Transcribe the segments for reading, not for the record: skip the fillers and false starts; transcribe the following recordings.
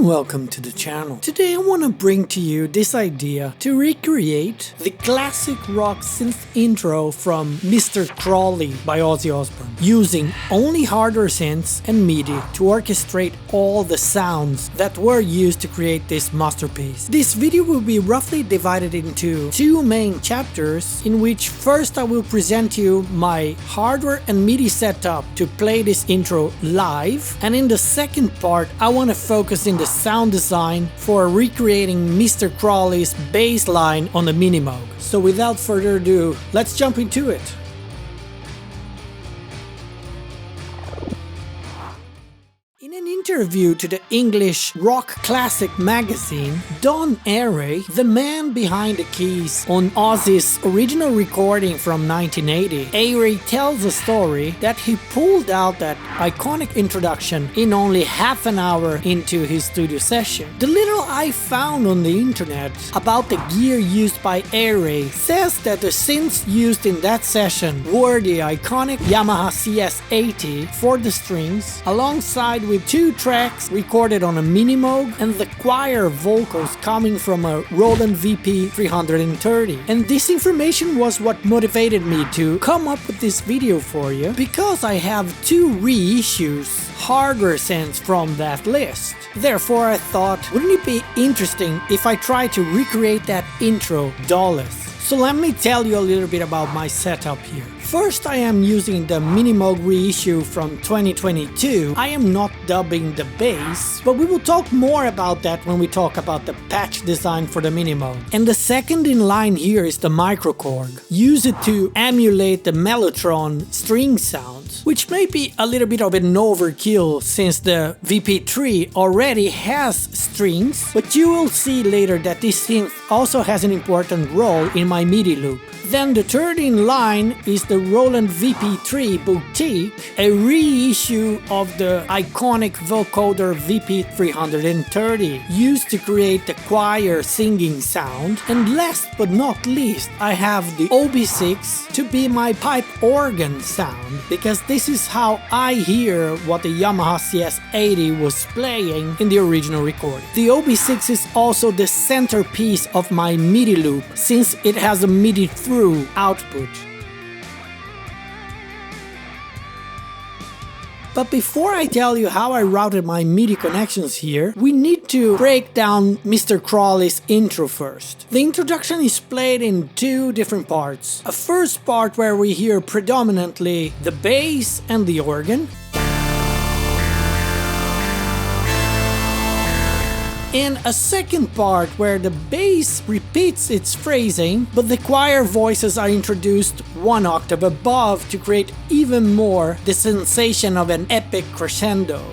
and welcome to the channel. Today I want to bring to you this idea to recreate the classic rock synth intro from Mr. Crowley by Ozzy Osbourne, using only hardware synths and MIDI to orchestrate all the sounds that were used to create this masterpiece. This video will be roughly divided into two main chapters, in which first I will present you my hardware and MIDI setup to play this intro live, and in the second part I want to focus in the sound design for recreating Mr. Crowley's bass line on the Mini Moog. So without further ado, let's jump into it. In an interview to the English rock classic magazine, Don Airey, the man behind the keys on Ozzy's original recording from 1980, Airey tells a story that he pulled out that iconic introduction in only half an hour into his studio session. The little I found on the internet about the gear used by Airey says that the synths used in that session were the iconic Yamaha CS80 for the strings, alongside with two tracks recorded on a Mini Moog and the choir vocals coming from a Roland VP 330. And this information was what motivated me to come up with this video for you, because I have two reissues hardware synths from that list. Therefore I thought, wouldn't it be interesting if I try to recreate that intro Dawless? So let me tell you a little bit about my setup here. First, I am using the Mini Moog reissue from 2022. I am not dubbing the bass, but we will talk more about that when we talk about the patch design for the Mini Moog. And the second in line here is the microKorg. Use it to emulate the mellotron string sounds, which may be a little bit of an overkill since the VP3 already has strings, but you will see later that this synth also has an important role in my MIDI loop. Then the third in line is the Roland VP3 Boutique, a reissue of the iconic vocoder VP330, used to create the choir singing sound. And last but not least, I have the Ob6 to be my pipe organ sound, because this is how I hear what the Yamaha CS80 was playing in the original recording. The Ob6 is also the centerpiece of my MIDI loop, since it has a MIDI through output. But before I tell you how I routed my MIDI connections here, we need to break down Mr. Crowley's intro first. The introduction is played in two different parts. A first part where we hear predominantly the bass and the organ, and a second part where the bass repeats its phrasing, but the choir voices are introduced one octave above to create even more the sensation of an epic crescendo.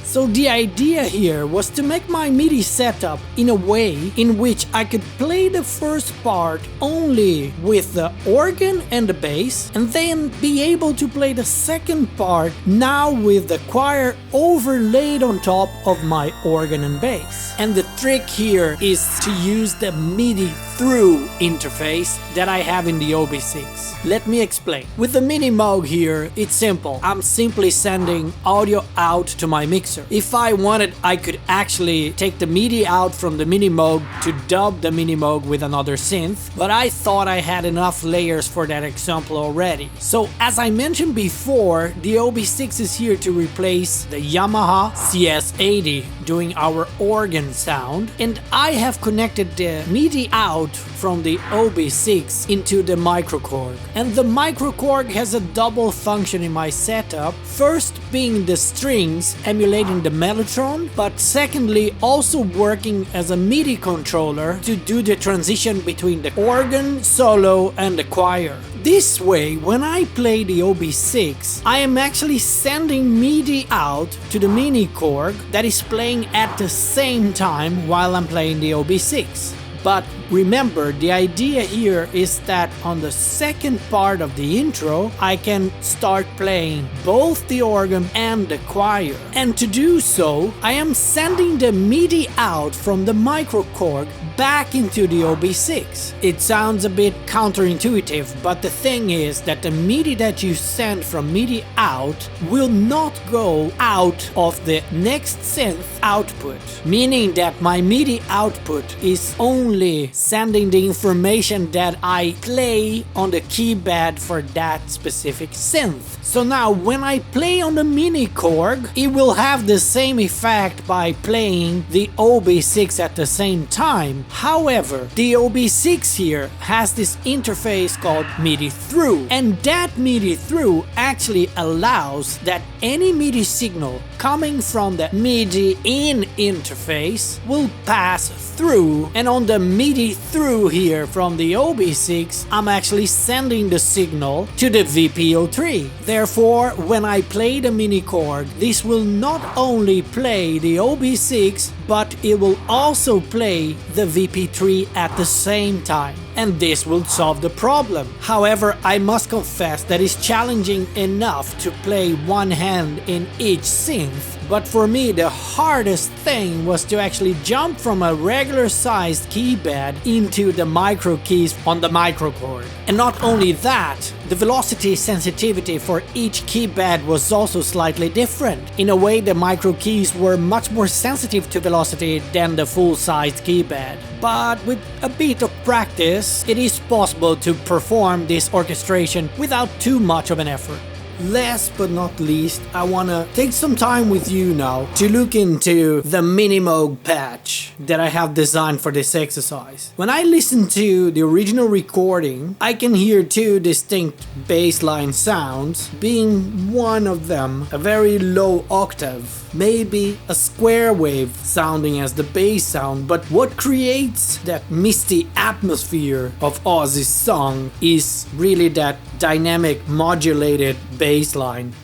So the idea here was to make my MIDI setup in a way in which I could play the first part only with the organ and the bass, and then be able to play the second part now with the choir overlaid on top of my organ and bass. And the trick here is to use the MIDI through interface that I have in the Ob6. Let me explain. With the Mini Moog here, it's simple. I'm simply sending audio out to my mixer. If I wanted, I could actually take the MIDI out from the Mini Moog to dub the Mini Moog with another synth, but I thought I had enough layers for that example already. So as I mentioned before, the Ob6 is here to replace the Yamaha CS80 doing our organ sound, and I have connected the MIDI out from the Ob6 into the microKorg. And the microKorg has a double function in my setup, first being the strings emulating the mellotron, but secondly also working as a MIDI controller to do the transition between the organ, solo and the choir. This way, when I play the Ob6, I am actually sending MIDI out to the Mini Korg that is playing at the same time while I'm playing the Ob6. But remember, the idea here is that on the second part of the intro, I can start playing both the organ and the choir. And to do so, I am sending the MIDI out from the microKorg back into the OB6. It sounds a bit counterintuitive, but the thing is that the MIDI that you send from MIDI out will not go out of the next synth output, meaning that my MIDI output is only sending the information that I play on the keypad for that specific synth. So now when I play on the microKorg, it will have the same effect by playing the OB6 at the same time. However, the OB6 here has this interface called MIDI through, and that MIDI through actually allows that any MIDI signal coming from the MIDI in interface will pass through, and on the MIDI through here from the OB6 I'm actually sending the signal to the VP03. Therefore, when I play the microKorg, this will not only play the OB6, but it will also play the VP3 at the same time. And this will solve the problem. However, I must confess that it's challenging enough to play one hand in each synth. But for me, the hardest thing was to actually jump from a regular sized keypad into the micro keys on the microKorg. And not only that, the velocity sensitivity for each keypad was also slightly different. In a way, the micro keys were much more sensitive to velocity than the full-sized keypad. But with a bit of practice, it is possible to perform this orchestration without too much of an effort. Last but not least, I wanna take some time with you now to look into the Mini Moog patch that I have designed for this exercise. When I listen to the original recording, I can hear two distinct bassline sounds, being one of them a very low octave, maybe a square wave sounding as the bass sound, but what creates that misty atmosphere of Ozzy's song is really that dynamic modulated bass line.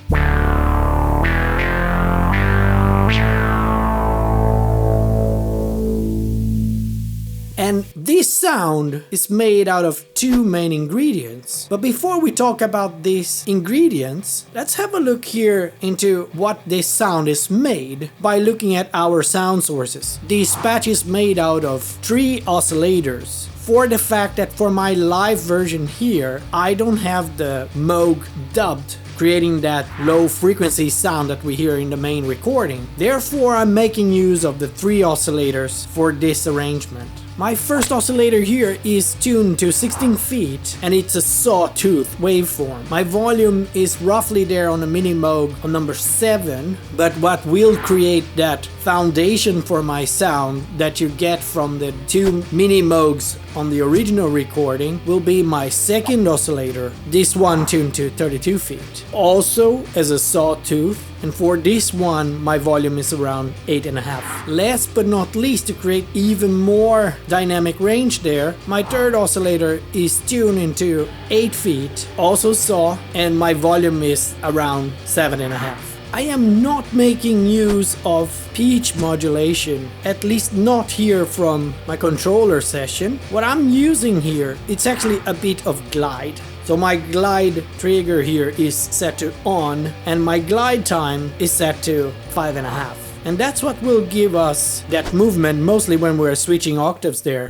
And this sound is made out of two main ingredients. But before we talk about these ingredients, let's have a look here into what this sound is made by looking at our sound sources. This patch is made out of 3 oscillators. For the fact that for my live version here, I don't have the Moog dubbed, creating that low frequency sound that we hear in the main recording. Therefore, I'm making use of the 3 oscillators for this arrangement. My first oscillator here is tuned to 16 feet and it's a sawtooth waveform. My volume is roughly there on the Mini Moog on number 7, but what will create that foundation for my sound that you get from the 2 Mini Moogs on the original recording will be my second oscillator, this one tuned to 32 feet. Also as a sawtooth, and for this one my volume is around 8.5. Last but not least, to create even more dynamic range there, my third oscillator is tuned into 8 feet, also saw, and my volume is around 7.5. I am not making use of pitch modulation, at least not here from my controller session. What I'm using here, it's actually a bit of glide. So my glide trigger here is set to on and my glide time is set to 5.5. And that's what will give us that movement, mostly when we're switching octaves there.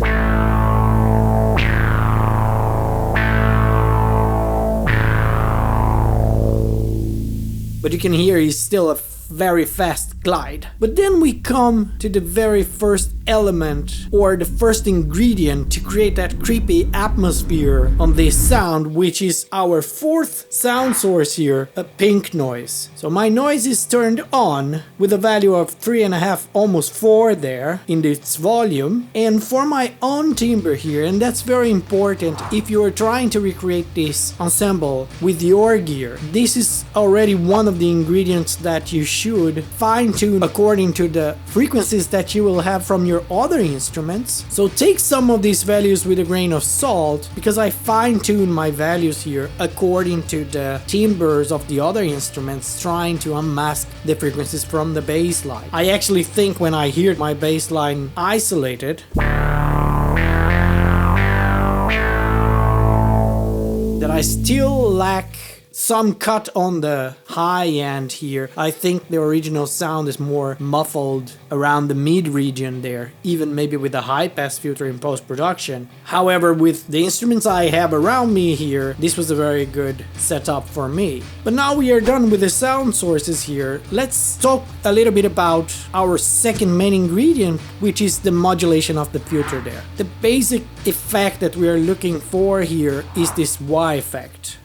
But you can hear he's still a very fast glide. But then we come to the very first element or the first ingredient to create that creepy atmosphere on this sound, which is our fourth sound source here, a pink noise. So my noise is turned on with a value of 3.5, almost 4 there in its volume. And for my on timbre here, and that's very important if you are trying to recreate this ensemble with your gear, this is already one of the ingredients that you should fine-tune according to the frequencies that you will have from your other instruments. So take some of these values with a grain of salt, because I fine-tune my values here according to the timbres of the other instruments, trying to unmask the frequencies from the bass line. I actually think when I hear my bass line isolated, that I still lack some cut on the high end here. I think the original sound is more muffled around the mid region there, even maybe with a high pass filter in post-production. However, with the instruments I have around me here, this was a very good setup for me. But now we are done with the sound sources here. Let's talk a little bit about our second main ingredient, which is the modulation of the filter there. The basic effect that we are looking for here is this Y effect.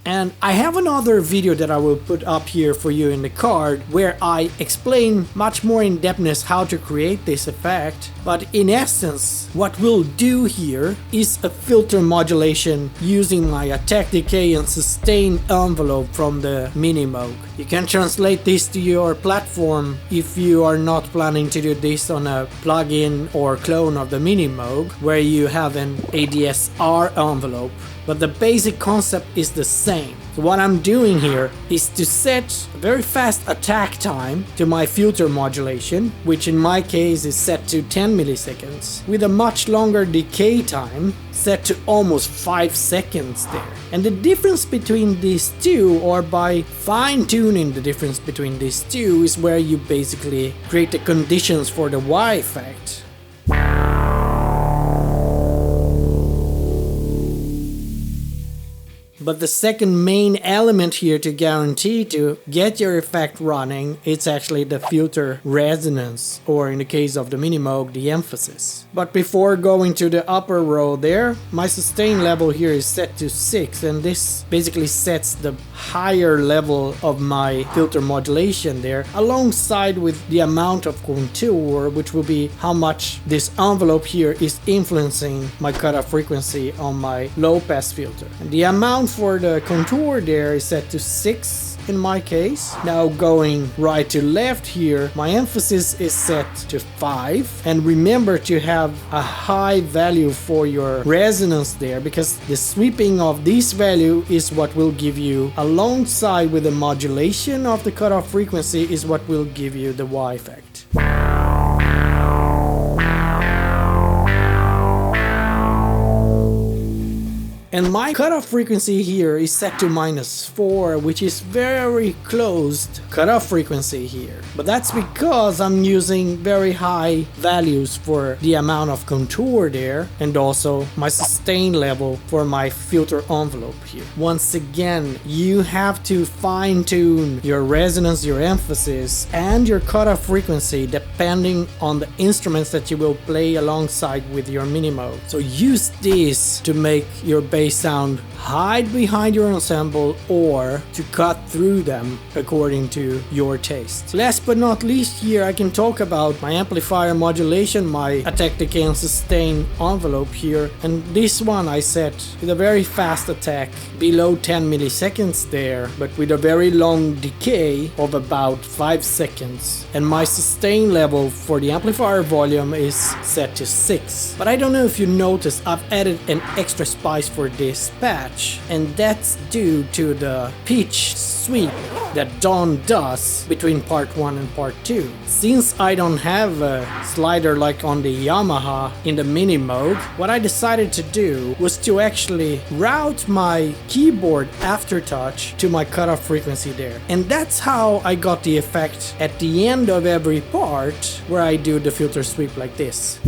And I have another video that I will put up here for you in the card where I explain much more in depthness how to create this effect. But in essence, what we'll do here is a filter modulation using my attack, decay and sustain envelope from the Mini Moog. You can translate this to your platform if you are not planning to do this on a plugin or clone of the Mini Moog where you have an ADSR envelope. But the basic concept is the same. So what I'm doing here is to set a very fast attack time to my filter modulation, which in my case is set to 10 milliseconds, with a much longer decay time set to almost 5 seconds there. And the difference between these two, or by fine-tuning the difference between these two, is where you basically create the conditions for the Y effect. But the second main element here to guarantee to get your effect running, it's actually the filter resonance, or in the case of the Mini Moog, the emphasis. But before going to the upper row there, my sustain level here is set to 6, and this basically sets the higher level of my filter modulation there, alongside with the amount of contour, which will be how much this envelope here is influencing my cutoff frequency on my low pass filter. And the amount for the contour there is set to 6 in my case. Now going right to left here, my emphasis is set to 5, and remember to have a high value for your resonance there, because the sweeping of this value is what will give you, alongside with the modulation of the cutoff frequency, is what will give you the Y effect. And my cutoff frequency here is set to -4, which is very close to cutoff frequency here. But that's because I'm using very high values for the amount of contour there, and also my sustain level for my filter envelope here. Once again, you have to fine-tune your resonance, your emphasis, and your cutoff frequency depending on the instruments that you will play alongside with your Mini Moog. So use this to make your bass sound hide behind your ensemble, or to cut through them according to your taste. Last but not least here, I can talk about my amplifier modulation, my attack, decay and sustain envelope here, and this one I set with a very fast attack below 10 milliseconds there, but with a very long decay of about 5 seconds, and my sustain level for the amplifier volume is set to 6. But I don't know if you noticed, I've added an extra spice for this patch, and that's due to the pitch sweep that Don does between part 1 and part 2. Since I don't have a slider like on the Yamaha in the Mini Moog, what I decided to do was to actually route my keyboard aftertouch to my cutoff frequency there. And that's how I got the effect at the end of every part where I do the filter sweep like this.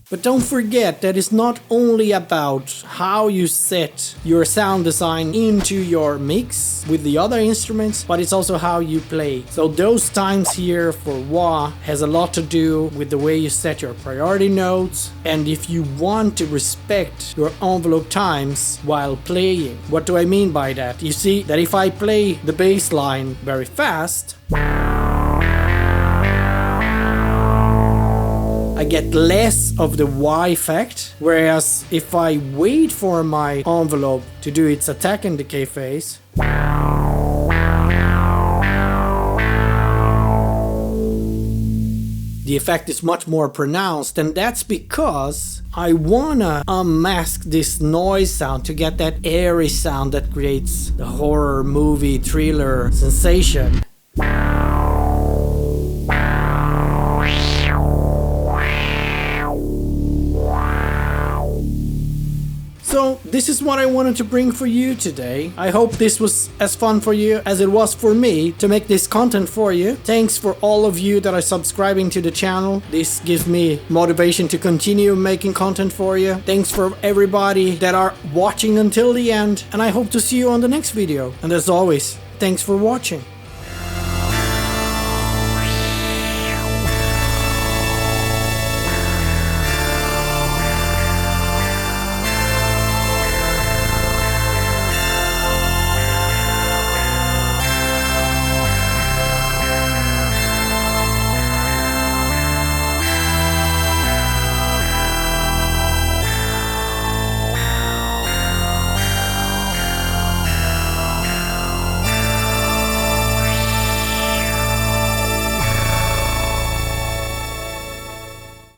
But don't forget that it's not only about how you set your sound design into your mix with the other instruments, but it's also how you play. So those times here for wah has a lot to do with the way you set your priority notes, and if you want to respect your envelope times while playing. What do I mean by that? You see that if I play the bass line very fast, I get less of the Y effect, whereas if I wait for my envelope to do its attack and decay phase, the effect is much more pronounced, and that's because I wanna unmask this noise sound to get that airy sound that creates the horror movie thriller sensation. So this is what I wanted to bring for you today. I hope this was as fun for you as it was for me to make this content for you. Thanks for all of you that are subscribing to the channel. This gives me motivation to continue making content for you. Thanks for everybody that are watching until the end, and I hope to see you on the next video. And as always, thanks for watching.